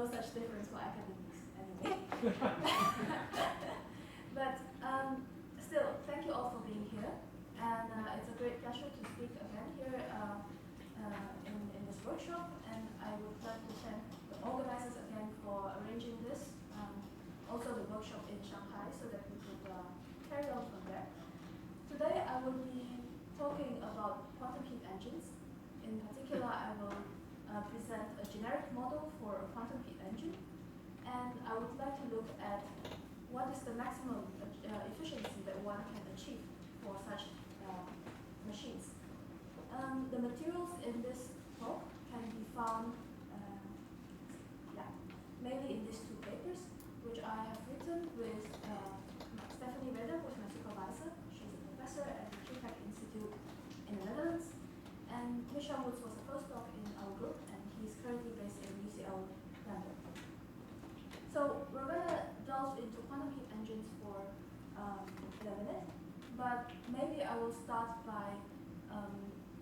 no such difference for academics anyway. But still, thank you all for being here. And it's a great pleasure to speak again here in this workshop. And I would like to thank the organizers again for arranging this. Also the workshop in Shanghai, so that we could carry on from there. Today I will be talking about quantum heat engines. In particular, I will present a generic model for a quantum heat engine. And I would like to look at what is the maximum efficiency that one can achieve for such machines. The materials in this talk can be found mainly in these two papers, which I have written with Stephanie Redder, who is my supervisor. She's a professor at the QTech Institute in the Netherlands. And Michel Woods was a postdoc in our group, and he's currently based in UCL London. So we're going to delve into quantum heat engines for in a minute, but maybe I will start by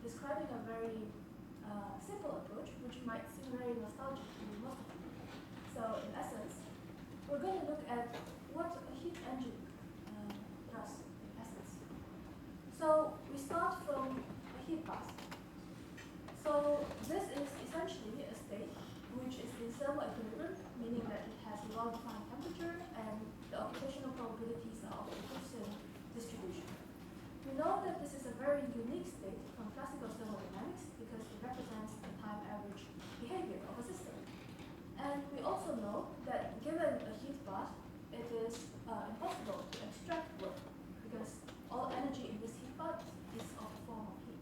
describing a very simple approach, which might seem very nostalgic to most of you. So in essence, we're going to look at what a heat engine does in essence. So we start from a heat path. So this is essentially a state which is in thermal equilibrium, meaning that it has a well-defined temperature and the occupational probabilities are of a Gaussian distribution. We know that this is a very unique state from classical thermodynamics because it represents the time average behavior of a system. And we also know that given a heat bath, it is impossible to extract work because all energy in this heat bath is of a form of heat.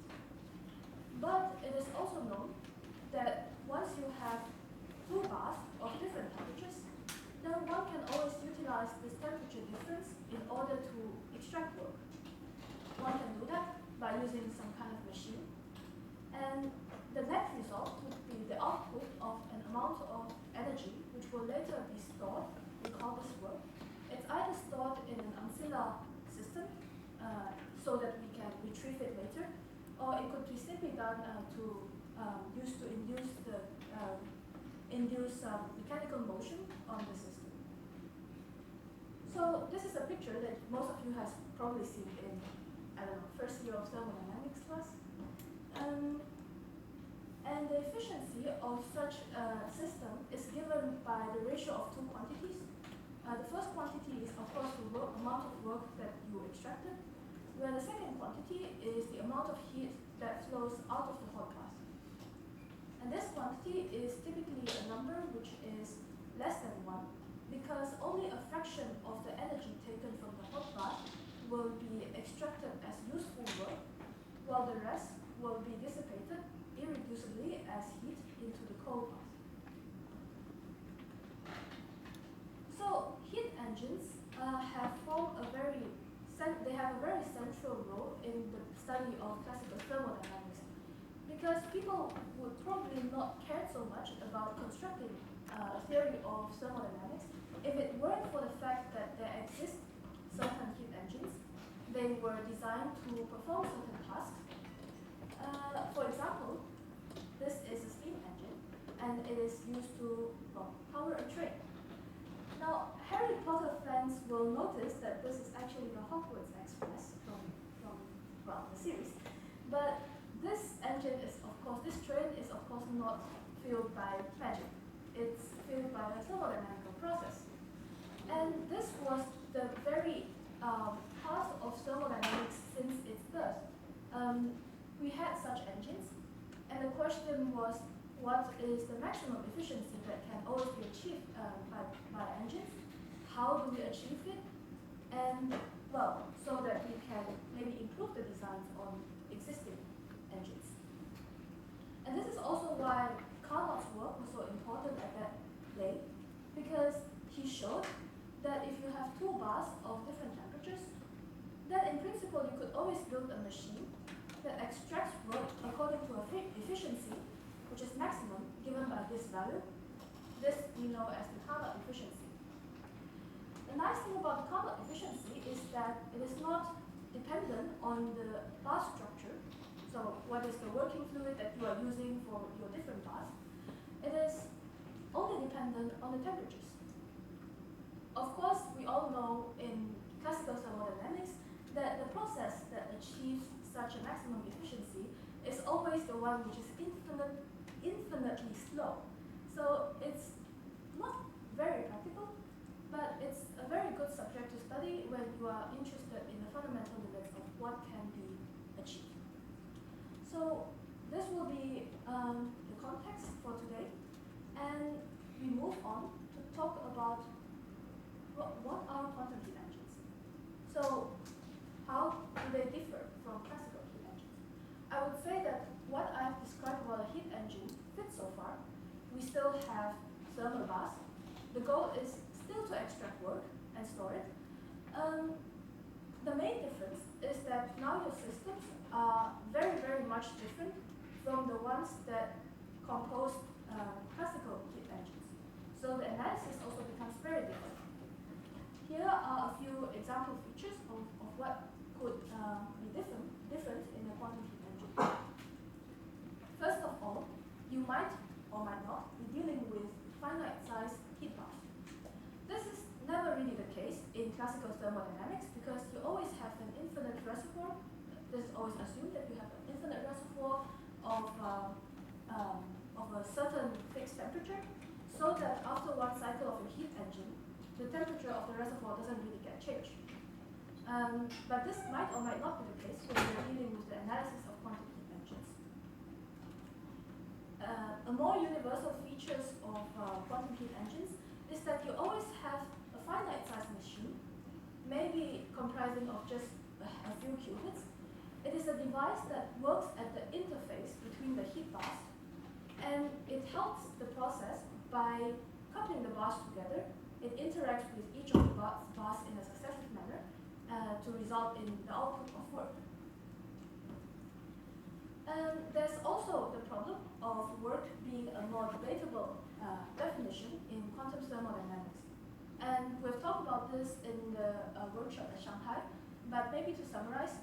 But it is also known that once you have two baths of different temperatures, then one can always utilize this temperature difference in order to extract work. One can do that by using some kind of machine. And the net result would be the output of an amount of energy which will later be stored. We call this work. It's either stored in an ancilla system so that we can retrieve it later, or it could be simply done to induce mechanical motion on the system. So this is a picture that most of you has probably seen in, I don't know, first year of thermodynamics class. And the efficiency of such a system is given by the ratio of two quantities. The first quantity is, of course, the amount of work that you extracted, where the second quantity is the amount of heat that flows out of the hot bath. And this quantity is typically a number which is less than 1, because only a fraction of the energy taken from the hot bath will be extracted as useful work, while the rest will be dissipated irreducibly as heat into the cold bath. So heat engines have a very central role in the study of classical thermodynamics, because people would probably not care so much about constructing a theory of thermodynamics if it weren't for the fact that there exist certain heat engines. They were designed to perform certain tasks. For example, this is a steam engine, and it is used to power a train. Now, Harry Potter fans will notice that this is actually the Hogwarts Express from the series. But this engine is, of course, this train is, of course, not fueled by magic. It's fueled by a thermodynamical process. And this was the very heart of thermodynamics since its birth. We had such engines, and the question was, what is the maximum efficiency that can always be achieved by engines? How do we achieve it? And, well, so that we can maybe improve the designs on existing engines. And this is also why Carnot's work was so important at that day, because he showed that if you have two baths of different temperatures, then in principle you could always build a machine that extracts work according to a efficiency, which is maximum given by this value. This we know as the Carnot efficiency. The nice thing about the Carnot efficiency is that it is not dependent on the bath structure. So what is the working fluid that you are using for your different baths? It is only dependent on the temperatures. Of course, we all know in classical thermodynamics that the process that achieves such a maximum efficiency is always the one which is infinitely slow. So it's not very practical, but it's a very good subject to study when you are interested in the fundamental limits of what can be achieved. So this will be the context for today, and we move on to talk about what are quantum heat engines. So how do they differ from classical heat engines? I would say that what I've described about a heat engine fits so far. We still have thermal baths. The goal is still to extract work and store it. The main difference is that now your systems are very, very much different from the ones that compose classical heat engines. So the analysis also becomes very different. Here are a few example features of what could be different in a quantum heat engine. First of all, you might or might not be dealing with finite size heat baths. This is never really the case in classical thermodynamics because you always have an infinite reservoir. This is always assumed that you have an infinite reservoir of a certain fixed temperature, so that after one cycle of a heat engine, the temperature of the reservoir doesn't really get changed. But this might or might not be the case when you're dealing with the analysis of quantum heat engines. A more universal features of quantum heat engines is that you always have a finite size machine, maybe comprising of just a few qubits. It is a device that works at the interface between the heat baths, and it helps the process by coupling the baths together. It interacts with each of the baths in a successive manner to result in the output of work. There's also the problem of work being a more debatable definition in quantum thermodynamics. And we've talked about this in the workshop at Shanghai, but maybe to summarize,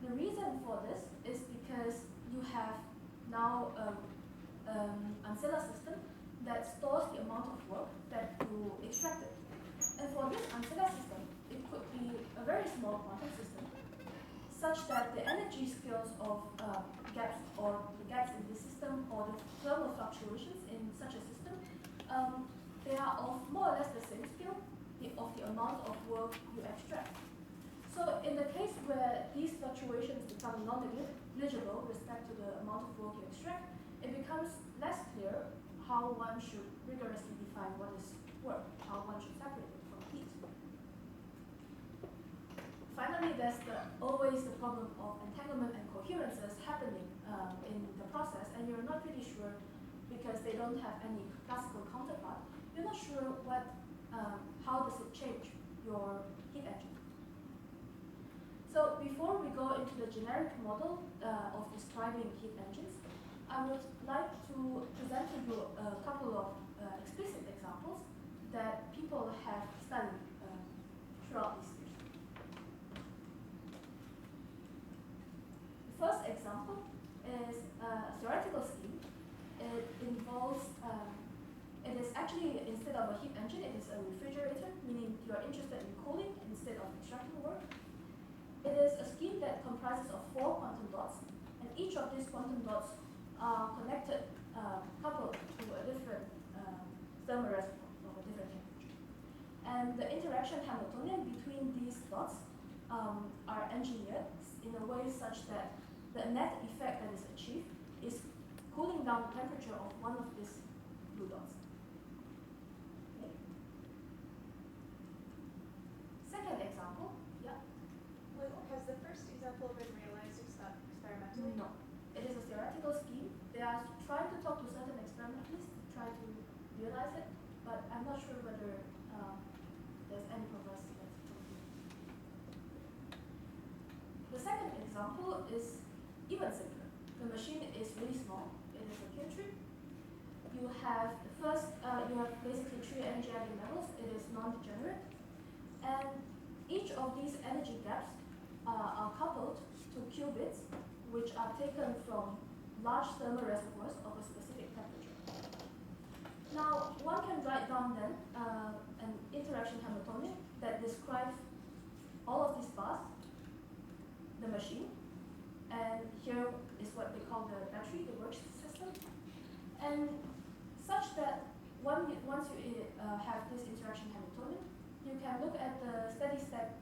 the reason for this is because you have now an ancilla system that stores the amount of work that you extracted. And for this ancilla system, it could be a very small quantum system, such that the energy scales of gaps or the gaps in the system or the thermal fluctuations in such a system, they are of more or less the same scale of the amount of work you extract. So in the case where these fluctuations become non-negligible with respect to the amount of work you extract, it becomes less clear how one should rigorously define what is work, how one should separate it from heat. Finally, there's always the problem of entanglement and coherences happening in the process, and you're not really sure because they don't have any classical counterpart. You're not sure how does it change your heat engine. So before we go into the generic model of describing heat engines, I would like to present to you a couple of explicit examples that people have studied throughout these years. The first example is a theoretical scheme. It involves, it is actually, instead of a heat engine, it is a refrigerator, meaning you are interested in cooling instead of extracting work. It is a scheme that comprises of 4 quantum dots, and each of these quantum dots are connected, coupled to a different thermal reservoir of a different temperature. And the interaction Hamiltonian between these dots are engineered in a way such that the net effect that is achieved is cooling down the temperature of one of these blue dots. Okay. Second example, yeah? Has the first example been realized experimentally? No. It is a theoretical scheme. They are trying to talk to certain experimentalists to try to realize it, but I'm not sure whether there's any progress yet. The second example is even simpler. The machine is really small. It is a pintree. You have you have basically 3 energy eigenlevels. It is non-degenerate, and each of these energy gaps are coupled to qubits, which are taken from large thermal reservoirs of a specific temperature. Now, one can write down then an interaction Hamiltonian that describes all of these paths, the machine, and here is what they call the battery, the work system, and such that once you have this interaction Hamiltonian, you can look at the steady state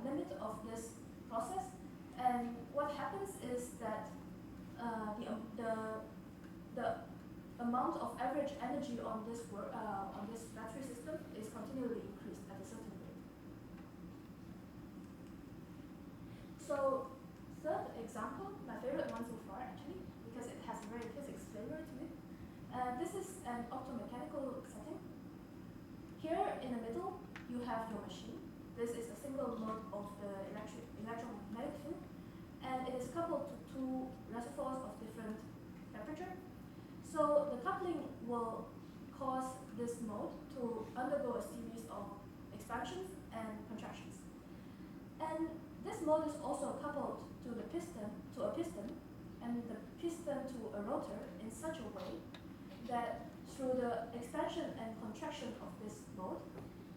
limit of this process, and what happens is that the amount of average energy on this battery system is continually increased at a certain rate. So third example, my favorite one so far actually, because it has a very physics flavor to it. This is an optomechanical setting. Here in the middle, you have your machine. This is a single mode of the electromagnetic field, and it is coupled to two reservoirs of different temperature. So the coupling will cause this mode to undergo a series of expansions and contractions. And this mode is also coupled to a piston, and the piston to a rotor in such a way that through the expansion and contraction of this mode,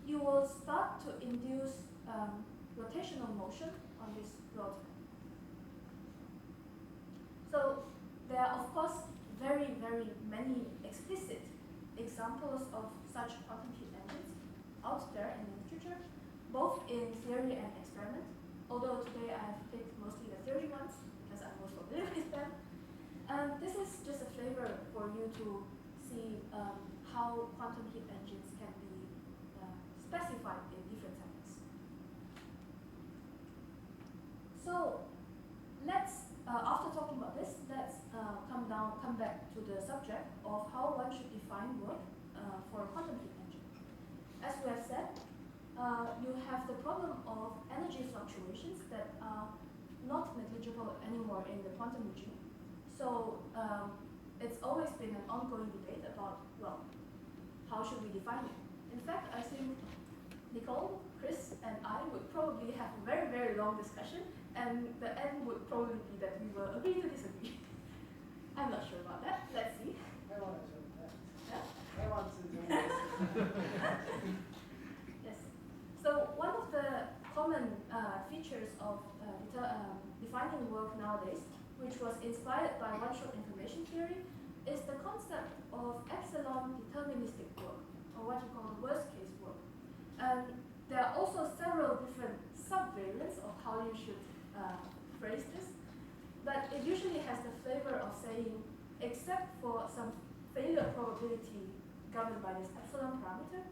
you will start to induce rotational motion on this rotor. So there are, of course, very, very many explicit examples of such quantum heat engines out there in the literature, both in theory and experiment, although today I have picked mostly the theory ones because I'm most familiar with them. This is just a flavor for you to see how quantum heat engines can be specified in different settings. So let's, after talking about this, let's come back to the subject of how one should define work for a quantum heat engine. As we have said, you have the problem of energy fluctuations that are not negligible anymore in the quantum regime. So it's always been an ongoing debate about, well, how should we define it? In fact, I think Nicole, Chris, and I would probably have a very, very long discussion, and the end would probably be that we will agree to disagree. I'm not sure about that. Let's see. I want to do that. Yeah? I want to do this. Yes. So one of the common features of defining work nowadays, which was inspired by one-shot information theory, is the concept of epsilon deterministic work, or what you call worst-case work. There are also several different subvariants of how you should phrase this, but it usually has the flavor of saying, except for some failure probability governed by this epsilon parameter,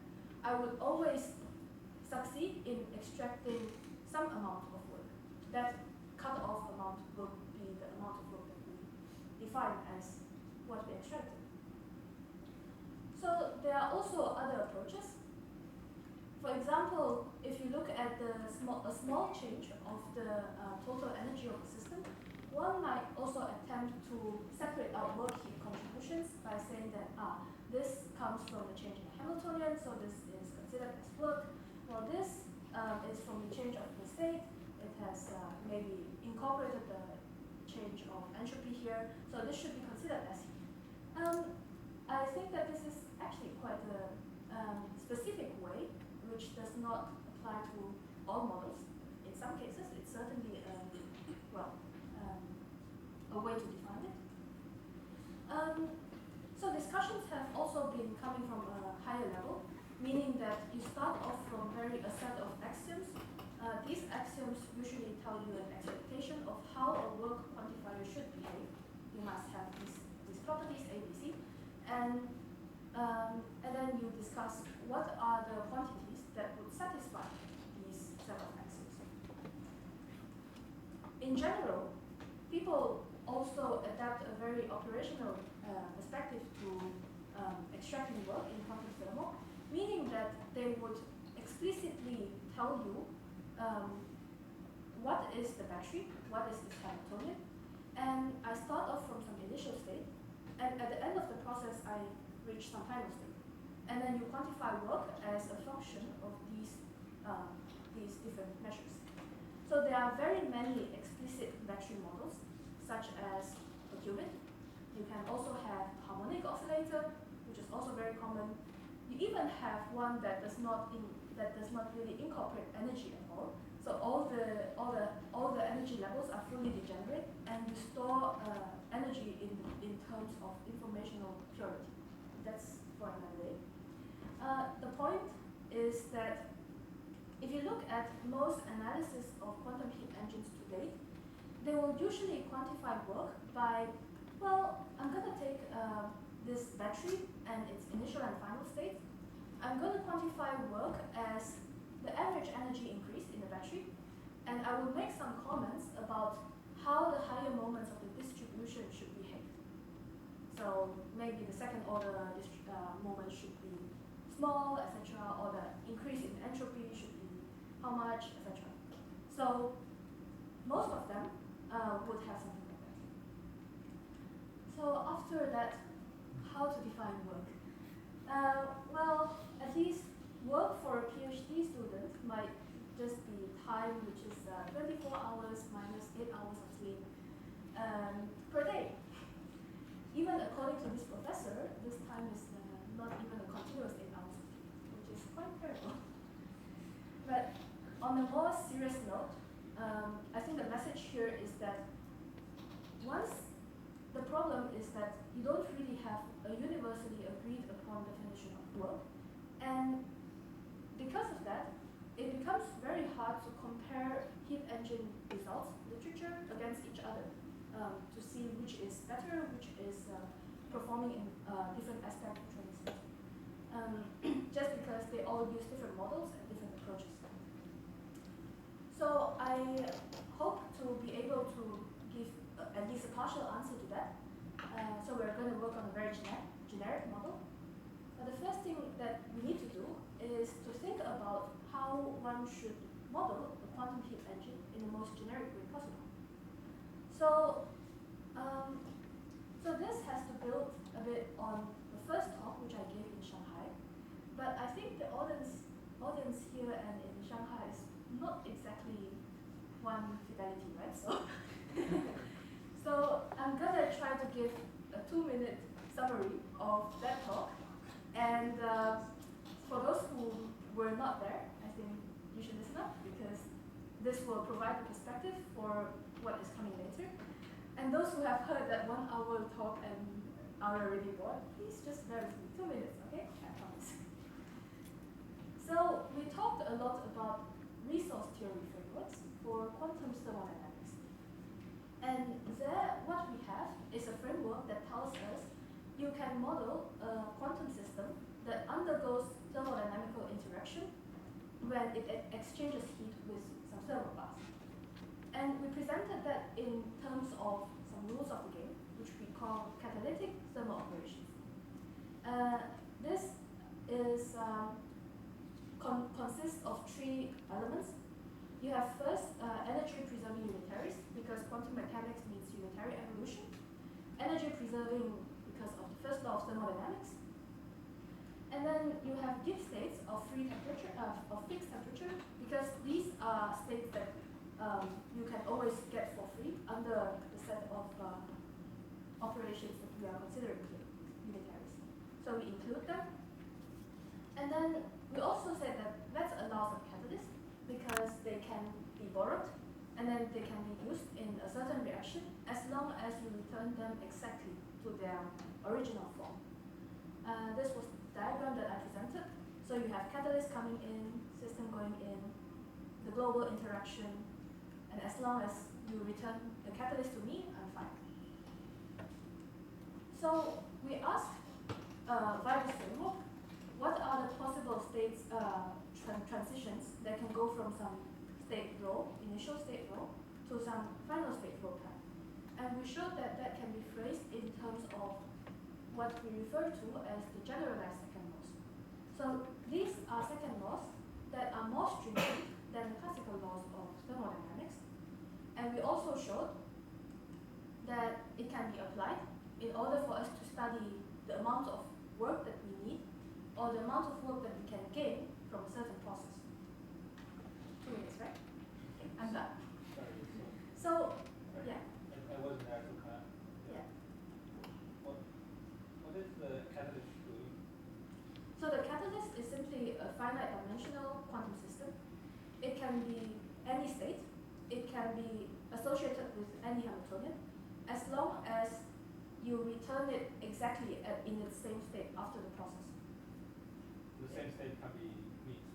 I would always succeed in extracting some amount of work. That cut-off amount will be the amount of work that we define as what we extracted. So there are also other approaches. For example, if you look at a small change of the total energy of the system, one might also attempt to separate out work heat contributions by saying that this comes from the change in the Hamiltonian, so this is considered as work. Well, this is from the change of the state. It has maybe incorporated the change of entropy here, so this should be considered as heat. I think that this is actually quite a specific way, which does not apply to all models. In some cases, it's certainly a way to define it. So discussions have also been coming from a higher level, meaning that you start off from a set of axioms. These axioms usually tell you an expectation of how a work quantifier should behave. You must have these properties, A, B, C, and then you discuss what are the quantities that would satisfy these set of axioms. In general, people also adapt a very operational perspective to extracting work in quantum thermal, meaning that they would explicitly tell you what is the battery, what is its Hamiltonian, and I start off from some initial state, and at the end of the process I reach some final state. And then you quantify work as a function of these different measures. So there are very many explicit battery models, such as a qubit. You can also have harmonic oscillator, which is also very common. You even have one that does not really incorporate energy at all. So all the energy levels are fully degenerate, and you store energy in terms of informational purity. That's for another day. The point is that if you look at most analysis of quantum heat engines to date, they will usually quantify work by, well, I'm going to take this battery and its initial and final states. I'm going to quantify work as the average energy increase in the battery, and I will make some comments about how the higher moments of the distribution should behave. So maybe the second order moment should be small, etc., or the increase in entropy should be how much, etc. So most of them would have something like that. So after that, how to define work? Well, at least work for a PhD student might just be time, which is 24 hours minus 8 hours of sleep per day. Even according to this professor, this time is not even a continuous 8 hours of sleep, which is quite terrible. But on a more serious note, I think the message here is that the problem is that you don't really have a universally agreed upon definition of work, and because of that, it becomes very hard to compare heat engine results literature against each other to see which is better, which is performing in different aspects of training just because they all use different models and different approaches. So I hope to be able to give at least a partial answer to that. So we're going to work on a very generic model. But the first thing that we need to do is to think about how one should model the quantum heat engine in the most generic way possible. So, so this has to build a bit on the first talk, which I gave in Shanghai. But I think the audience here and in Shanghai is not exactly one fidelity, right? So, so I'm gonna try to give a 2-minute summary of that talk. And for those who were not there, I think you should listen up because this will provide a perspective for what is coming later. And those who have heard that 1-hour talk and are already bored, please just bear with me. 2 minutes, okay? I promise. So we talked a lot about resource theory frameworks for quantum thermodynamics. And there, what we have is a framework that tells us you can model a quantum system that undergoes thermodynamical interaction when it exchanges heat with some thermoplast. And we presented that in terms of some rules of the game, which we call catalytic thermal operations. This is consists of 3 elements. You have first energy preserving unitaries, because quantum mechanics means unitary evolution. Energy preserving because of the first law of thermodynamics. And then you have given states of free temperature, of fixed temperature, because these are states that you can always get for free under the set of operations that we are considering here, unitaries. So we include them. And then we also said that let's allow some catalysts, because they can be borrowed, and then they can be used in a certain reaction as long as you return them exactly to their original form. This was the diagram that I presented. So you have catalyst coming in, system going in, the global interaction, and as long as you return the catalyst to me, I'm fine. So we asked via this framework, what are the possible states, transitions that can go from some state rho, initial state rho, to some final state rho time. And we showed that that can be phrased in terms of what we refer to as the generalized second laws. So these are second laws that are more stringent than the classical laws of thermodynamics. And we also showed that it can be applied in order for us to study the amount of work that we need or the amount of work that we can gain from a certain process. 2 minutes, right? Okay, I'm done. So, yeah. I wasn't actually kind of, Yeah. What is the catalyst doing can be any state. It can be associated with any Hamiltonian, as long as you return it exactly in its same state after the process. The same state can be mixed.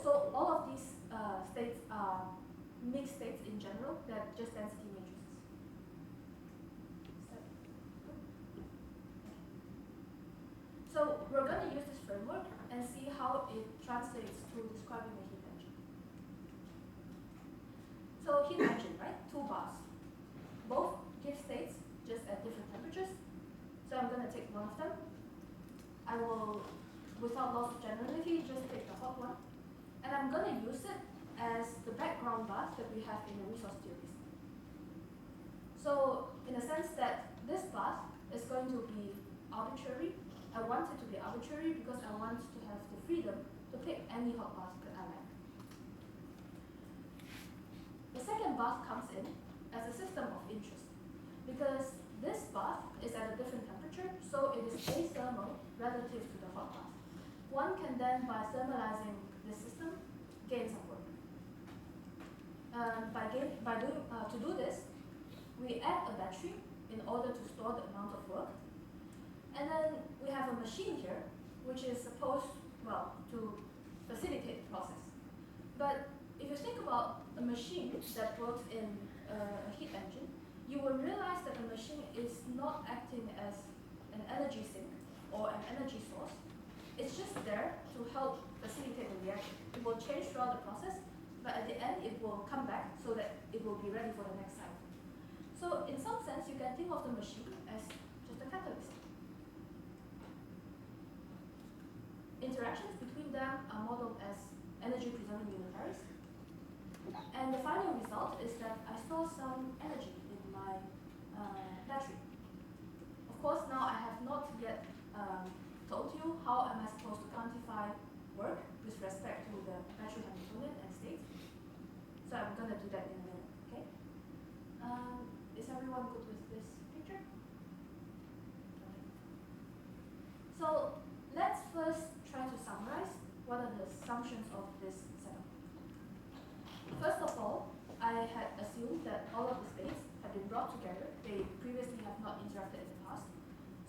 So all of these states are mixed states in general. They're just density matrices. So we're going to use this framework and see how it translates to describing a heat engine. So heat engine, right? Two bars. Both give states just at different temperatures. So I'm going to take one of them. I will, without loss of generality, just take the hot one. And I'm going to use it as the background bath that we have in the resource theories. So in a sense that this bath is going to be arbitrary. I want it to be arbitrary because I want to have the freedom to pick any hot bath that I like. The second bath comes in as a system of interest because this bath is at a different temperature, so it is athermal relative to the hot bath. One can then, by thermalizing the system, gain some work. To do this, we add a battery in order to store the amount of work. And then we have a machine here, which is supposed, well, to facilitate the process. But if you think about a machine that works in a heat engine, you will realize that the machine is not acting as an energy sink or an energy source. It's just there to help facilitate the reaction. It will change throughout the process, but at the end it will come back so that it will be ready for the next cycle. So in some sense, you can think of the machine as just a catalyst. Interactions between them are modeled as energy-preserving unitaries. And the final result is that I store some energy in my battery. Of course, now I have not yet told you how am I supposed to quantify work with respect to the battery Hamiltonian and state. So I'm going to do that in a minute, okay? Is everyone good with this picture? Okay. So let's first try to summarize what are the assumptions of this setup. First of all, I had assumed that all of the states have been brought together. They previously have not interacted in the past.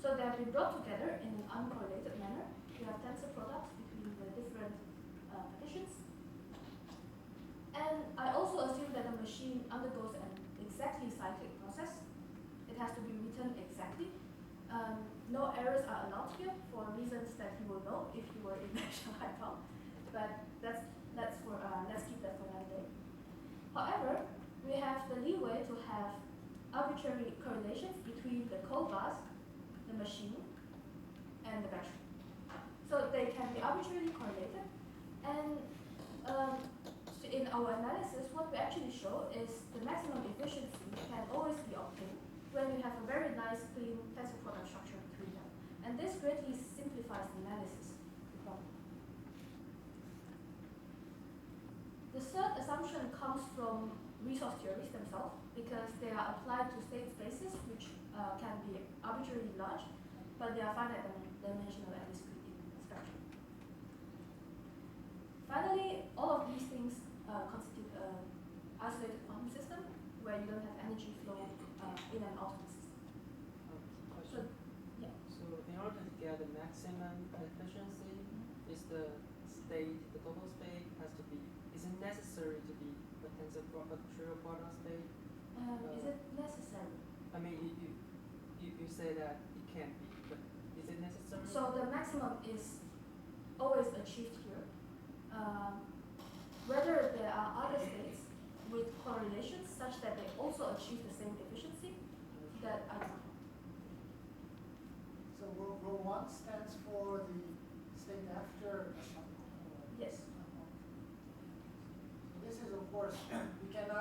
So they have been brought together in an uncorrelated manner. You have tensor products between the different partitions. And I also assumed that the machine undergoes an exactly cyclic process. It has to be written exactly. No errors are allowed here for reasons that you will know if you were in National High Power. But let's keep that for another day. However, we have the leeway to have arbitrary correlations between the cold bath, the machine, and the battery. So they can be arbitrarily correlated. And in our analysis, what we actually show is the maximum efficiency can always be obtained when you have a very nice, clean tensor product structure between them. And this greatly simplifies the analysis problem. The third assumption comes from resource theories themselves, because they are applied to state spaces, which can be arbitrarily large, but they are finite dimensional and discrete in structure. Finally, all of these things constitute an isolated quantum system where you don't have energy flow in and out of the system. Question. Yeah. So in order to get the maximum efficiency, is the total state has to be, is it necessary to be a tensor product state? Is it necessary? I mean, you say that it can't be, but is it necessary? So the maximum is always achieved here. Whether there are other states with correlations such that they also achieve the same efficiency, that I don't know. So rho 1 stands for the state after. Yes. This is, of course, we can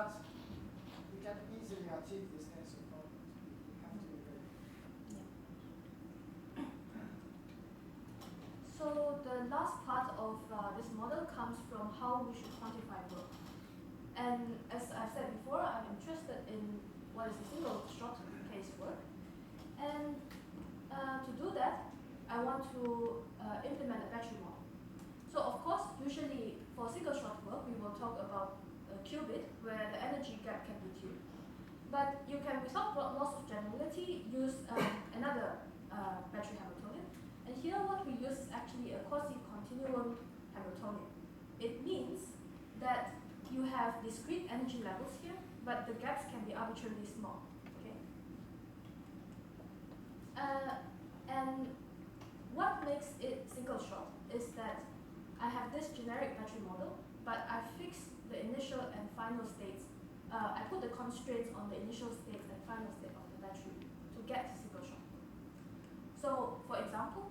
easily achieve this tensor product. We have to be very. Yeah. So the last part of this model comes from how we should quantify work. And as I've said before, I'm interested in what is a single short case work. And to do that, I want to implement a battery model. So of course, usually for for single shot work, we will talk about a qubit, where the energy gap can be tuned. But you can, without loss of generality, use another battery Hamiltonian. And here what we use is actually a quasi-continuum Hamiltonian. It means that you have discrete energy levels here, but the gaps can be arbitrarily small. Okay. And what makes it single shot is that I have this generic battery model, but I fix the initial and final states. I put the constraints on the initial states and final state of the battery to get single shot. So, for example,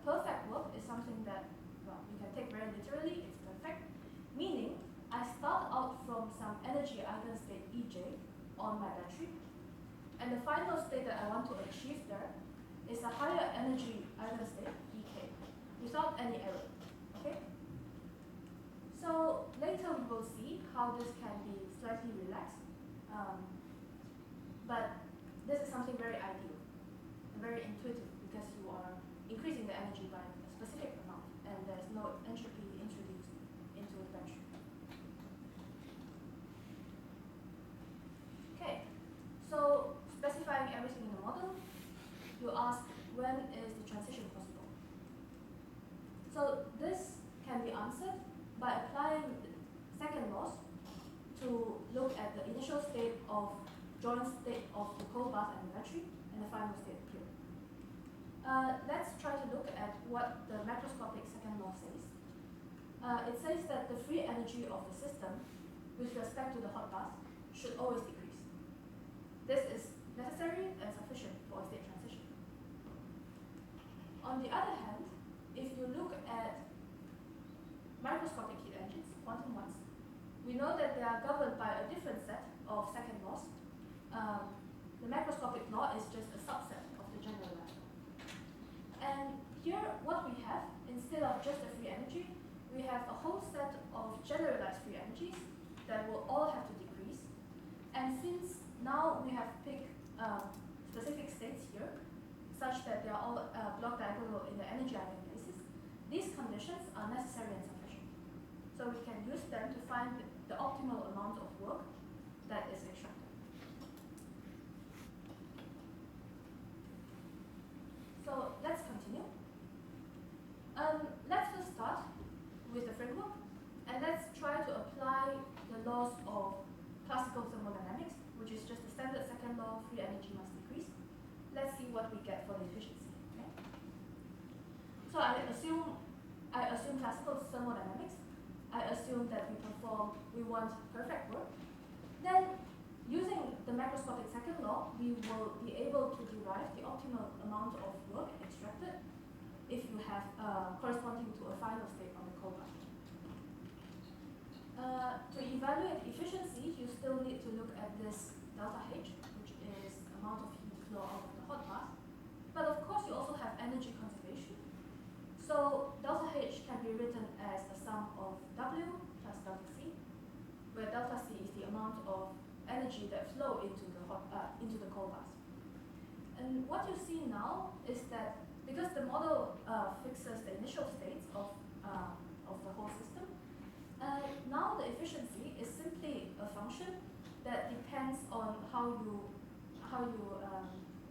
perfect work is something that, well, you can take very literally. It's perfect, meaning I start out from some energy eigenstate Ej on my battery, and the final state that I want to achieve there is a higher energy eigenstate Ek without any error. Okay. So later we will see how this can be slightly relaxed, but this is something very ideal and very intuitive because you are increasing the energy by a specific amount and there's no entropy introduced into the battery. Okay, so specifying everything in the model, you ask when is the transition possible. So this can be answered by applying second laws to look at the initial state of joint state of the cold bath and the battery and the final state here. Let's try to look at what the macroscopic second law says. It says that the free energy of the system with respect to the hot bath should always decrease. This is necessary and sufficient for a state transition. On the other hand, if you look at microscopic heat engines, quantum ones, we know that they are governed by a different set of second laws. The macroscopic law is just a subset of the generalized law. And here, what we have, instead of just a free energy, we have a whole set of generalized free energies that will all have to decrease. And since now we have picked specific states here, such that they are all block diagonal in the energy eigenbasis, these conditions are necessary and sufficient. So we can use them to find the optimal amount of work that is extracted. So let's continue. Let's first start with the framework, and let's try to apply the laws of classical thermodynamics, which is just the standard second law, free energy must decrease. Let's see what we get for the efficiency. Okay? So I assume classical thermodynamics. I assume that we want perfect work. Then, using the macroscopic second law, we will be able to derive the optimal amount of work extracted if you have corresponding to a final state on the cold bath. To evaluate efficiency, you still need to look at this delta H, which is amount of heat flow out of the hot bath. But of course, you also have energy conservation. So delta H can be written as a sum of W plus delta C, where delta C is the amount of energy that flow into the cold bath. And what you see now is that because the model fixes the initial states of the whole system, now the efficiency is simply a function that depends on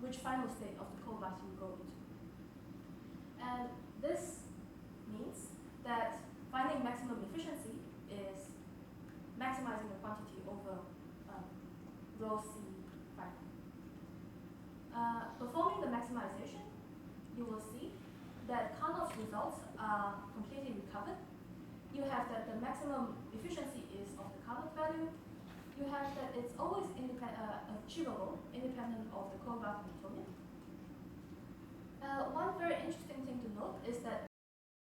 which final state of the cold bath you go into. And this means that finding maximum efficiency is maximizing the quantity over rho C final. Performing the maximization, you will see that Carnot's results are completely recovered. You have that the maximum efficiency is of the Carnot value. You have that it's always achievable independent of the cold bath Hamiltonian. One very interesting thing to note is that